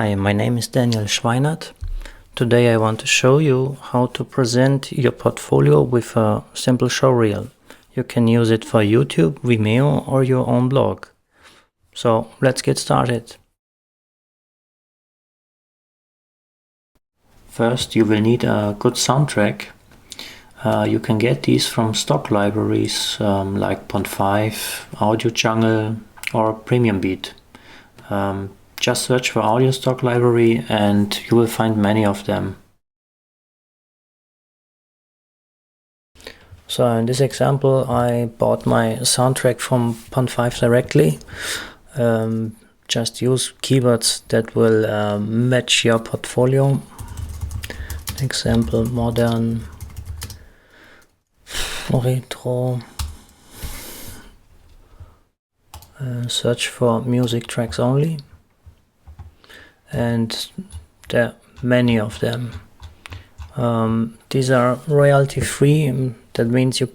Hi, my name is Daniel Schweinert. Today I want to show you how to present your portfolio with a simple showreel. You can use it for YouTube, Vimeo or your own blog. So let's get started. First, you will need a good soundtrack. You can get these from stock libraries like Pond5, Audio Jungle or Premium Beat. Just search for audio stock library and you will find many of them. So in this example I bought my soundtrack from Pond5 directly. Just use keywords that will match your portfolio. Example: modern, retro. Search for music tracks only. And there are many of them. These are royalty free. That means you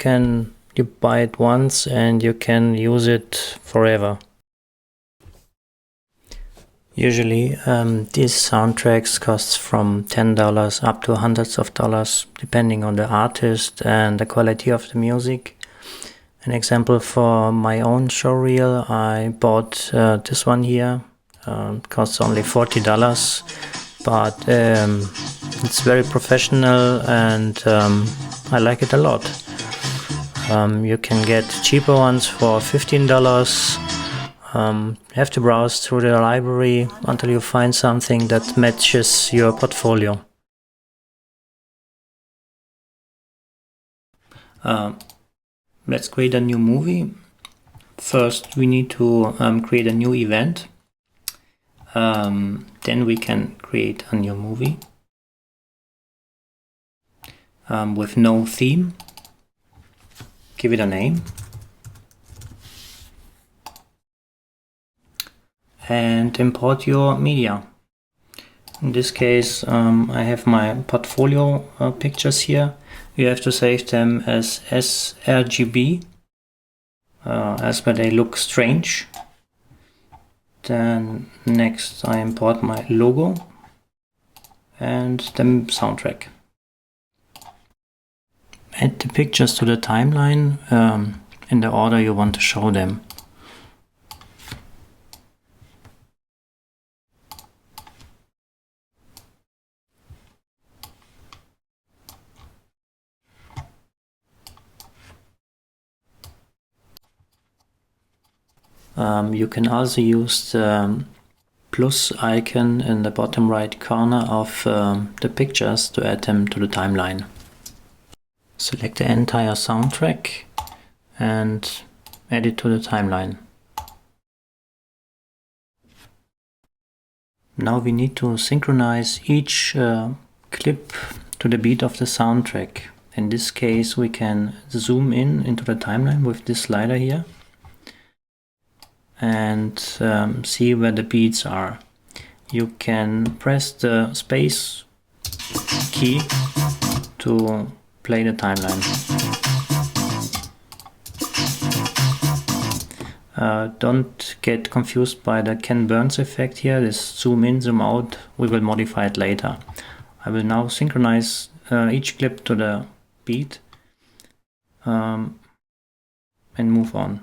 buy it once and you can use it forever. Usually these soundtracks cost from $10 up to hundreds of dollars depending on the artist and the quality of the music. An example for my own showreel, I bought this one here. Costs only $40, but it's very professional and I like it a lot. You can get cheaper ones for $15. You have to browse through the library until you find something that matches your portfolio. Let's create a new movie. First we need to create a new event. Then we can create a new movie with no theme. Give it a name and import your media. In this case I have my portfolio pictures here. You have to save them as sRGB, as where they look strange. Then next I import my logo and the soundtrack. Add the pictures to the timeline in the order you want to show them. You can also use the plus icon in the bottom right corner of the pictures to add them to the timeline. Select the entire soundtrack and add it to the timeline. Now we need to synchronize each clip to the beat of the soundtrack. In this case we can zoom in into the timeline with this slider here and see where the beats are. You can press the space key to play the timeline. Don't get confused by the Ken Burns effect here. This zoom in, zoom out, we will modify it later. I will now synchronize each clip to the beat and move on.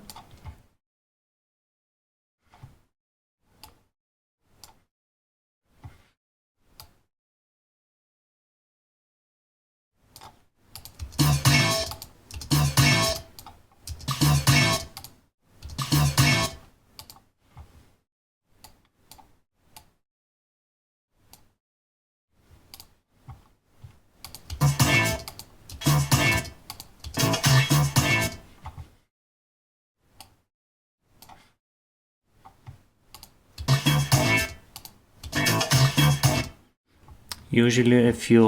Usually if you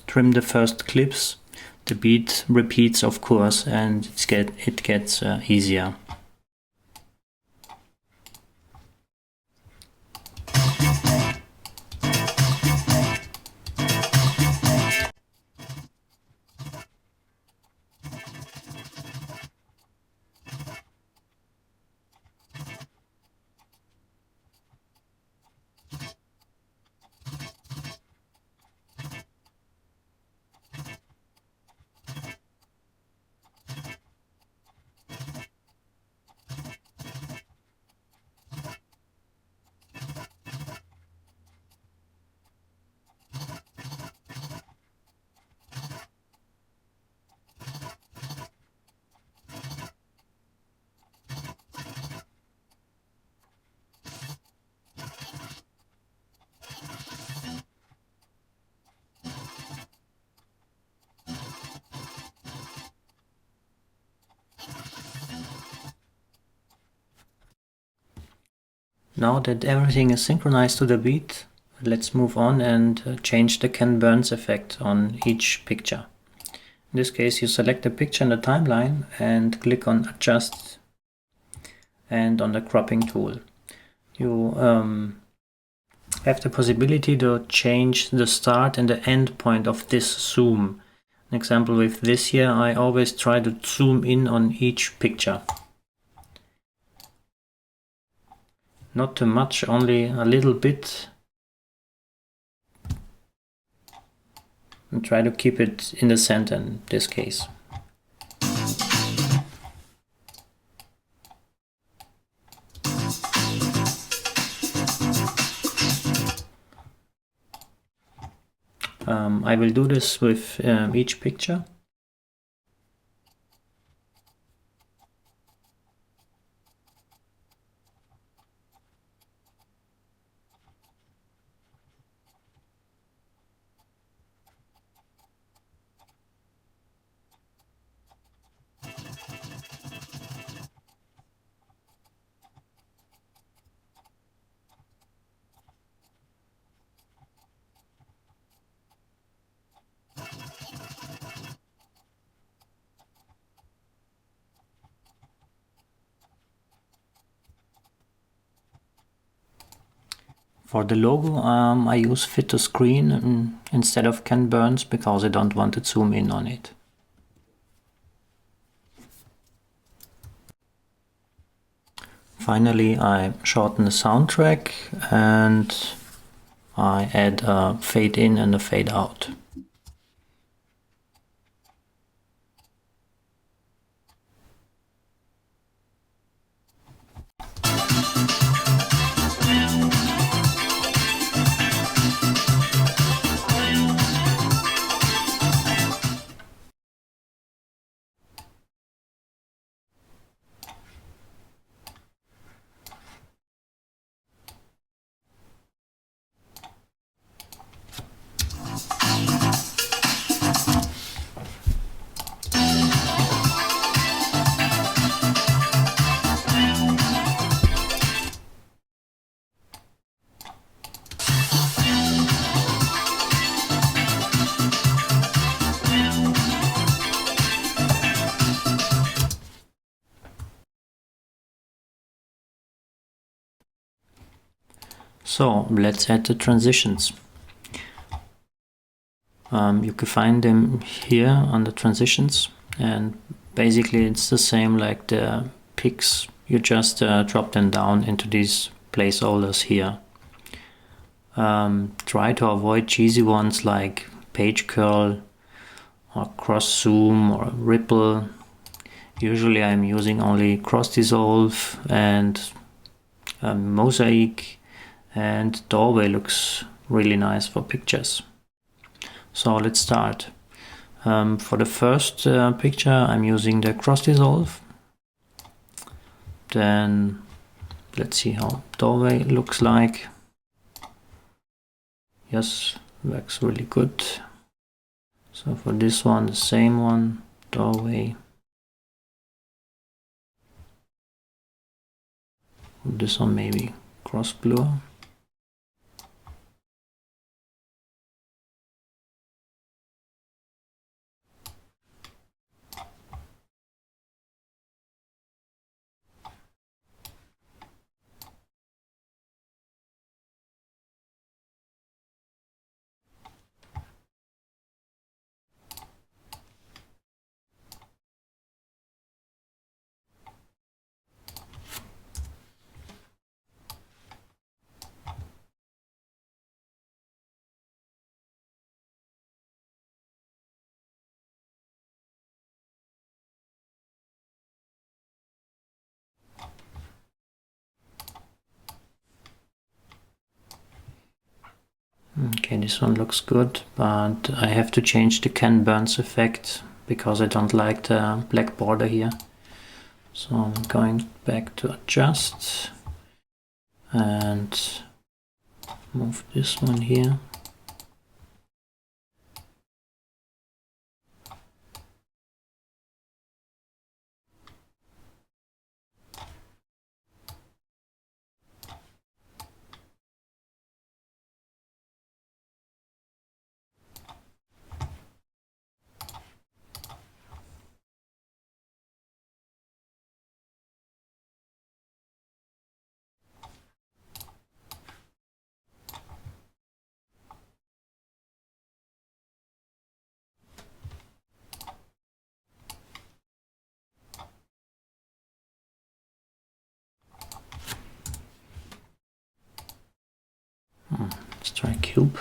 trim the first clips, the beat repeats of course and it gets easier. Now that everything is synchronized to the beat, let's move on and change the Ken Burns effect on each picture. In this case, you select the picture in the timeline and click on Adjust and on the cropping tool. You have the possibility to change the start and the end point of this zoom. An example with this here, I always try to zoom in on each picture. Not too much, only a little bit. And try to keep it in the center in this case. I will do this with each picture. For the logo, I use fit to screen instead of Ken Burns because I don't want to zoom in on it. Finally, I shorten the soundtrack and I add a fade in and a fade out. So let's add the transitions. You can find them here on the transitions, and basically it's the same like the picks. You just drop them down into these placeholders here. Try to avoid cheesy ones like page curl or cross zoom or ripple. Usually I'm using only cross dissolve and mosaic, and doorway looks really nice for pictures. So let's start. For the first picture I'm using the cross dissolve. Then let's see how doorway looks like. Yes, works really good. So for this one, the same one, doorway. This one maybe cross blur. Okay, this one looks good, but I have to change the Ken Burns effect because I don't like the black border here. So I'm going back to adjust and move this one here. Let's try cube.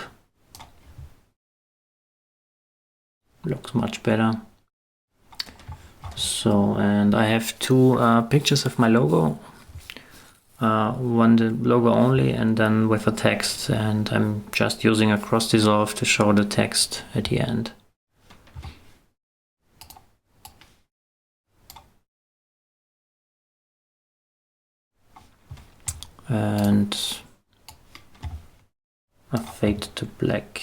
Looks much better. So, and I have two pictures of my logo. One the logo only, and then with a text, and I'm just using a cross dissolve to show the text at the end. And I fade to black.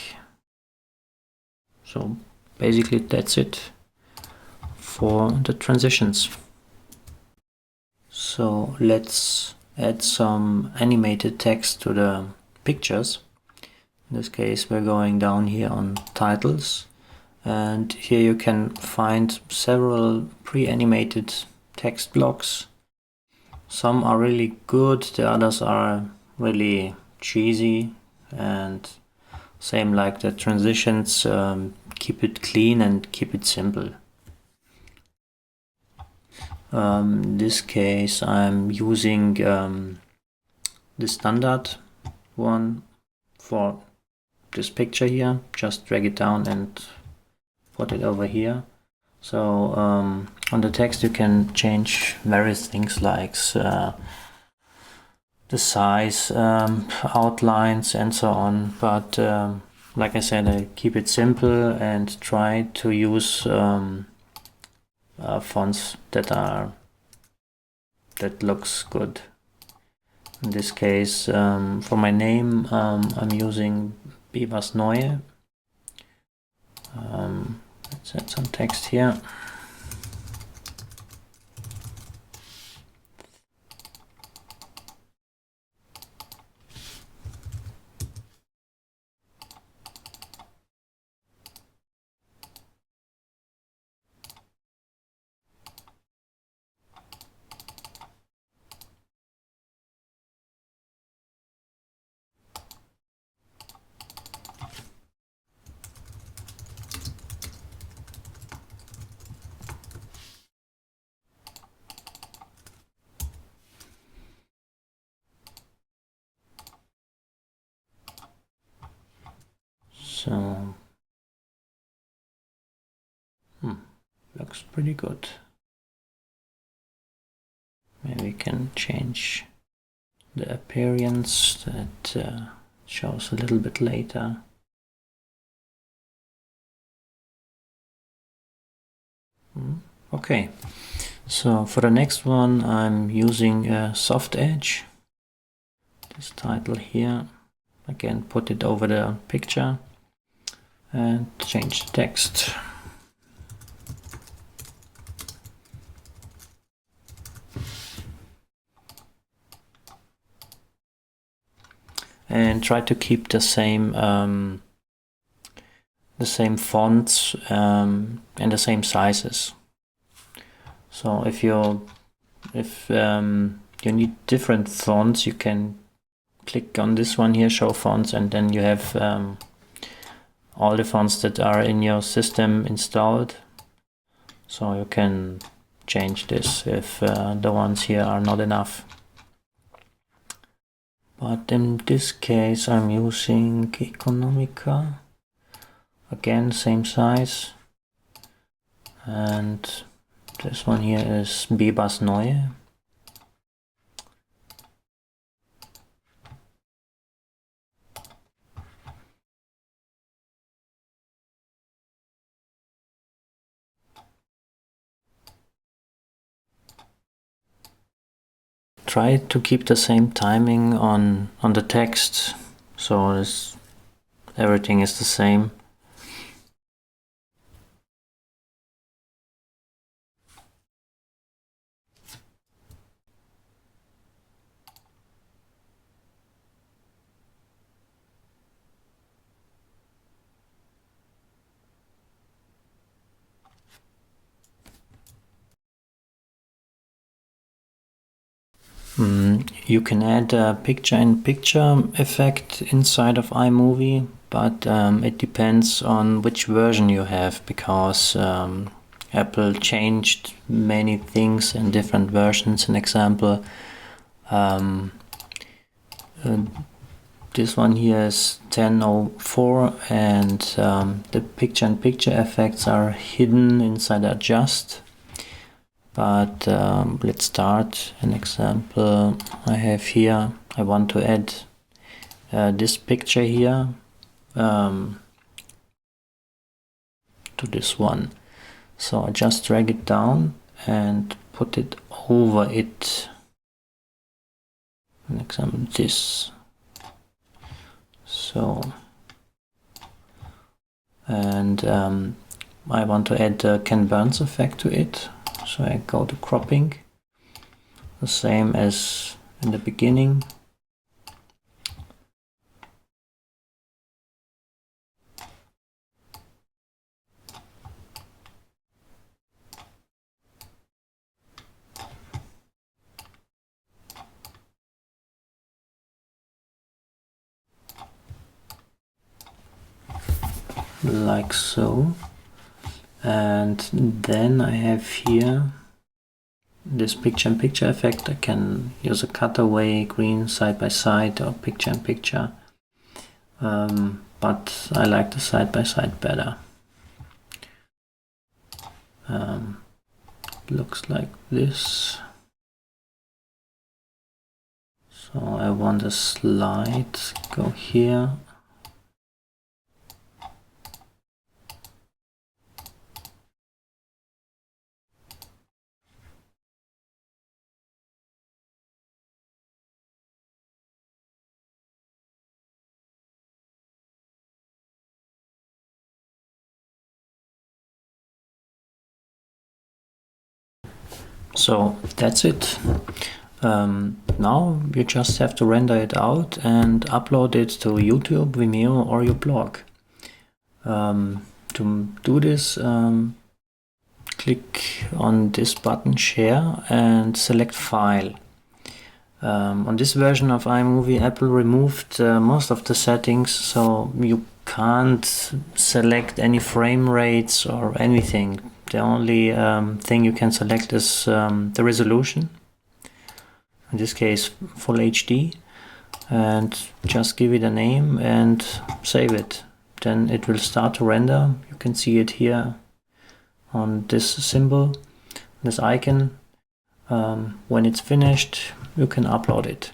So basically that's it for the transitions. So let's add some animated text to the pictures. In this case we're going down here on titles, and here you can find several pre-animated text blocks. Some are really good, the others are really cheesy, and same like the transitions, keep it clean and keep it simple. In this case I'm using the standard one for this picture here. Just drag it down and put it over here. So on the text you can change various things like the size, outlines and so on, but like I said, I keep it simple and try to use fonts that looks good. In this case, for my name, I'm using Bebas Neue. Let's add some text here. So, looks pretty good. Maybe we can change the appearance, that shows a little bit later. Okay, so for the next one I'm using a soft edge. This title here, again put it over the picture and change the text. And try to keep the same fonts and the same sizes. So if you need different fonts, you can click on this one here, show fonts, and then you have all the fonts that are in your system installed. So you can change this if the ones here are not enough. But in this case I'm using Economica, again same size, and this one here is Bebas Neue. Try to keep the same timing on the text, so everything is the same. You can add a picture-in-picture effect inside of iMovie, but it depends on which version you have, because Apple changed many things in different versions. An example, this one here is 1004, and the picture-in-picture effects are hidden inside Adjust. But let's start an example I have here. I want to add this picture here to this one. So I just drag it down and put it over it. An example, this. So, and I want to add the Ken Burns effect to it. So I go to cropping, the same as in the beginning. Like so. And then I have here this picture-in-picture effect. I can use a cutaway, green side by side, or picture-in-picture. But I like the side by side better. Looks like this. So I want a slide, go here. So that's it. Now you just have to render it out and upload it to YouTube, Vimeo, or your blog. To do this, click on this button, Share, and select File. On this version of iMovie, Apple removed most of the settings, so you can't select any frame rates or anything. The only thing you can select is the resolution, in this case Full HD, and just give it a name and save it. Then it will start to render. You can see it here on this symbol, this icon. When it's finished, you can upload it.